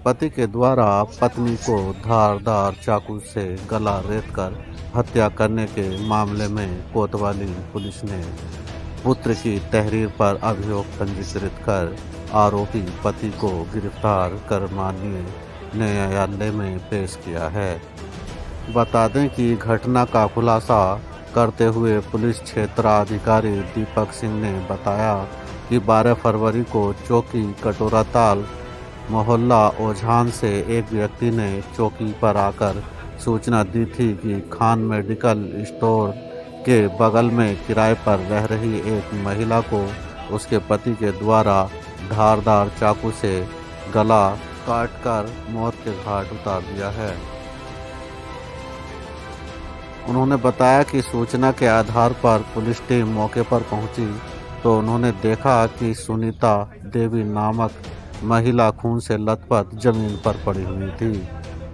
पति के द्वारा पत्नी को धारदार चाकू से गला रेतकर हत्या करने के मामले में कोतवाली पुलिस ने पुत्र की तहरीर पर अभियोग पंजीकृत कर आरोपी पति को गिरफ्तार कर माननीय न्यायालय में पेश किया है। बता दें कि घटना का खुलासा करते हुए पुलिस क्षेत्राधिकारी दीपक सिंह ने बताया कि 12 फरवरी को चौकी कटोराताल मोहल्ला ओझान से एक व्यक्ति ने चौकी पर आकर सूचना दी थी कि खान मेडिकल स्टोर के बगल में किराए पर रह रही एक महिला को उसके पति के द्वारा धारदार चाकू से गला काटकर मौत के घाट उतार दिया है। उन्होंने बताया कि सूचना के आधार पर पुलिस टीम मौके पर पहुंची तो उन्होंने देखा कि सुनीता देवी नामक महिला खून से लथपथ जमीन पर पड़ी हुई थी।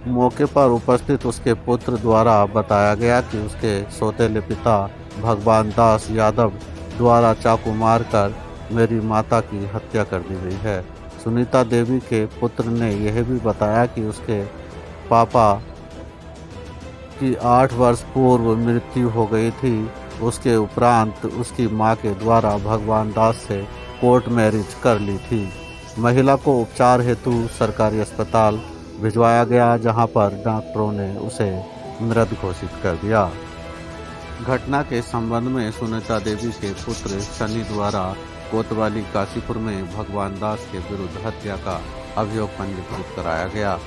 मौके पर उपस्थित उसके पुत्र द्वारा बताया गया कि उसके सौतेले पिता भगवान दास यादव द्वारा चाकू मारकर मेरी माता की हत्या कर दी गई है। सुनीता देवी के पुत्र ने यह भी बताया कि उसके पापा की 8 वर्ष पूर्व मृत्यु हो गई थी। उसके उपरांत उसकी मां के द्वारा भगवान दास से कोर्ट मैरिज कर ली थी। महिला को उपचार हेतु सरकारी अस्पताल भिजवाया गया, जहां पर डॉक्टरों ने उसे मृत घोषित कर दिया। घटना के संबंध में सुनीता देवी के पुत्र शनि द्वारा कोतवाली काशीपुर में भगवान दास के विरुद्ध हत्या का अभियोग पंजीकृत कराया गया।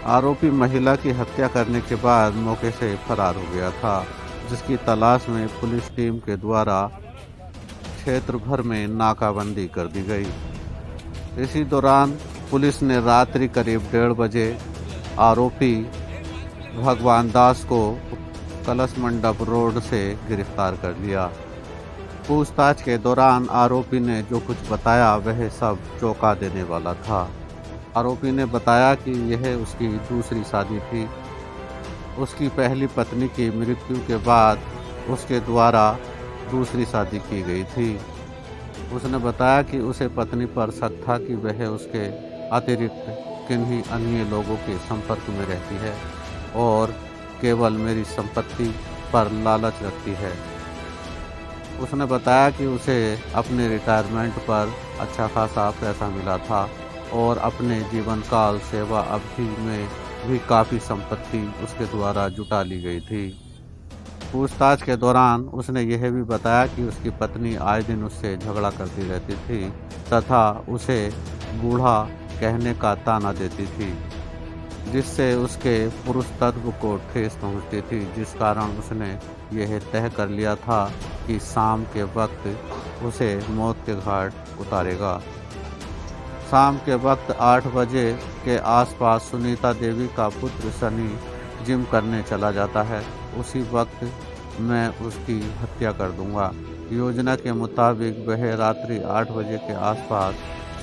आरोपी महिला की हत्या करने के बाद मौके से फरार हो गया था, जिसकी तलाश में पुलिस टीम के द्वारा क्षेत्र भर में नाकाबंदी कर दी गई। इसी दौरान पुलिस ने रात्रि करीब 1:30 बजे आरोपी भगवान दास को कलश मंडप रोड से गिरफ्तार कर लिया। पूछताछ के दौरान आरोपी ने जो कुछ बताया वह सब चौंका देने वाला था। आरोपी ने बताया कि यह उसकी दूसरी शादी थी। उसकी पहली पत्नी की मृत्यु के बाद उसके द्वारा दूसरी शादी की गई थी। उसने बताया कि उसे पत्नी पर शक था कि वह उसके अतिरिक्त किन्हीं अन्य लोगों के संपर्क में रहती है और केवल मेरी संपत्ति पर लालच रखती है। उसने बताया कि उसे अपने रिटायरमेंट पर अच्छा खासा पैसा मिला था और अपने जीवन काल सेवा अवधि में भी काफ़ी संपत्ति उसके द्वारा जुटा ली गई थी। पूछताछ के दौरान उसने यह भी बताया कि उसकी पत्नी आए दिन उससे झगड़ा करती रहती थी तथा उसे बूढ़ा कहने का ताना देती थी, जिससे उसके पुरुष तत्व को ठेस पहुंचती थी, जिस कारण उसने यह तय कर लिया था कि शाम के वक्त उसे मौत के घाट उतारेगा। शाम के वक्त 8 बजे के आसपास सुनीता देवी का पुत्र शनि जिम करने चला जाता है। उसी वक्त मैं उसकी हत्या कर दूंगा। योजना के मुताबिक वह रात्रि 8 बजे के आसपास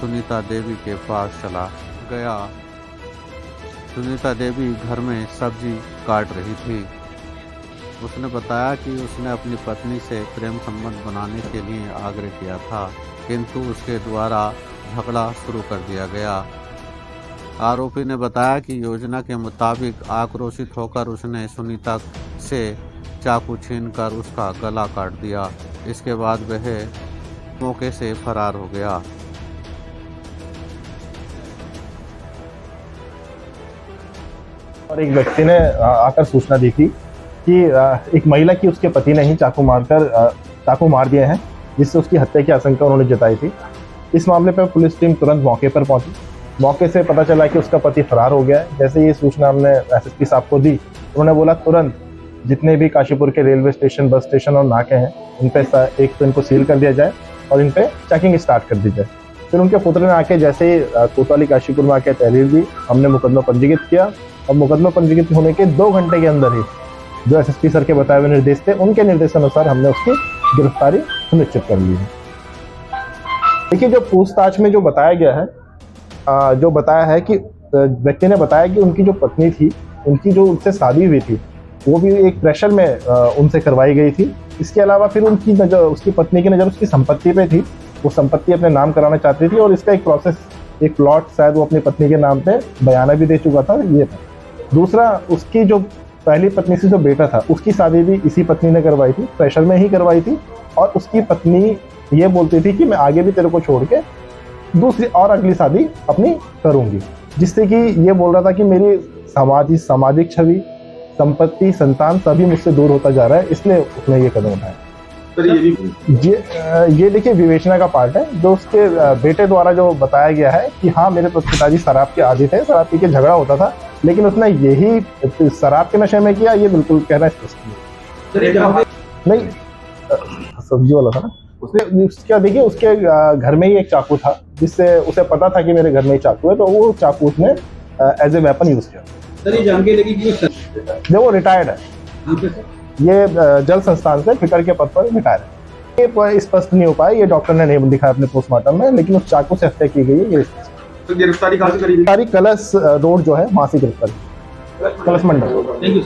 सुनीता देवी के पास चला गया। सुनीता देवी घर में सब्जी काट रही थी। उसने बताया कि उसने अपनी पत्नी से प्रेम संबंध बनाने के लिए आग्रह किया था, किंतु उसके द्वारा झगड़ा शुरू कर दिया गया। आरोपी ने बताया कि योजना के मुताबिक आक्रोशित होकर उसने सुनीता से चाकू छीनकर उसका गला काट दिया। इसके बाद वह मौके से फरार हो गया। और एक व्यक्ति ने आकर सूचना दी थी कि एक महिला की उसके पति ने ही चाकू मार दिए हैं, जिससे उसकी हत्या की आशंका उन्होंने जताई थी। इस मामले पर पुलिस टीम तुरंत मौके पर पहुंची। मौके से पता चला कि उसका पति फरार हो गया है। जैसे ये सूचना हमने एसएसपी साहब को दी, उन्होंने बोला तुरंत जितने भी काशीपुर के रेलवे स्टेशन, बस स्टेशन और नाके हैं, इन पे एक तो इनको सील कर दिया जाए और इन पे चेकिंग स्टार्ट कर दी जाए। फिर उनके पुत्र ने आके जैसे ही कोतवाली काशीपुर में आके तहरीर दी, हमने मुकदमा पंजीकृत किया और मुकदमा पंजीकृत होने के 2 घंटे के अंदर ही जो एसएसपी सर के बताए हुए निर्देश थे, उनके निर्देशानुसार हमने उसकी गिरफ्तारी सुनिश्चित कर ली है। देखिए, जो पूछताछ में जो बताया गया है, जो बताया है कि व्यक्ति ने बताया कि उनकी जो पत्नी थी, उनकी जो उनसे शादी हुई थी, वो भी एक प्रेशर में उनसे करवाई गई थी। इसके अलावा फिर उनकी नजर, उसकी पत्नी की नज़र उसकी संपत्ति पे थी। वो संपत्ति अपने नाम कराना चाहती थी और इसका एक प्रोसेस एक प्लॉट शायद वो अपनी पत्नी के नाम पे बयाना भी दे चुका था, ये था। दूसरा, उसकी जो पहली पत्नी से जो बेटा था उसकी शादी भी इसी पत्नी ने करवाई थी, प्रेशर में ही करवाई थी। और उसकी पत्नी ये बोलती थी कि मैं आगे भी तेरे को छोड़ के दूसरी और अगली शादी अपनी करूंगी, जिससे कि ये बोल रहा था कि मेरी सामाजिक छवि, संपत्ति, संतान सभी मुझसे दूर होता जा रहा है, इसलिए उसने ये कदम उठाया। ये देखिए विवेचना का पार्ट है, जो उसके बेटे द्वारा जो बताया गया है कि हाँ मेरे पिताजी शराब के आदी थे, शराब पी के झगड़ा होता था, लेकिन उसने यही शराब के नशे में किया, ये बिल्कुल कहना स्पष्ट नहीं। सब्जी वाला था ना, उसका देखिए उसके घर में ही एक चाकू था, जिससे उसे पता था कि मेरे घर में ही चाकू है, तो वो चाकू उसने एज ए वेपन यूज किया। सर ये जान के लगी कि जो वो रिटायर्ड है, ये जल संस्थान से फिकर के पद पर रिटायर है। ये स्पष्ट नहीं हो पाया, ये डॉक्टर ने नहीं लिखा अपने पोस्टमार्टम में, लेकिन उस चाकू से हत्या की गई है। ये तो गिरफ्तारी कहाँ से करी? कलश रोड जो है वहां से गिरफ्तारी, कलश मंडल। Thank you.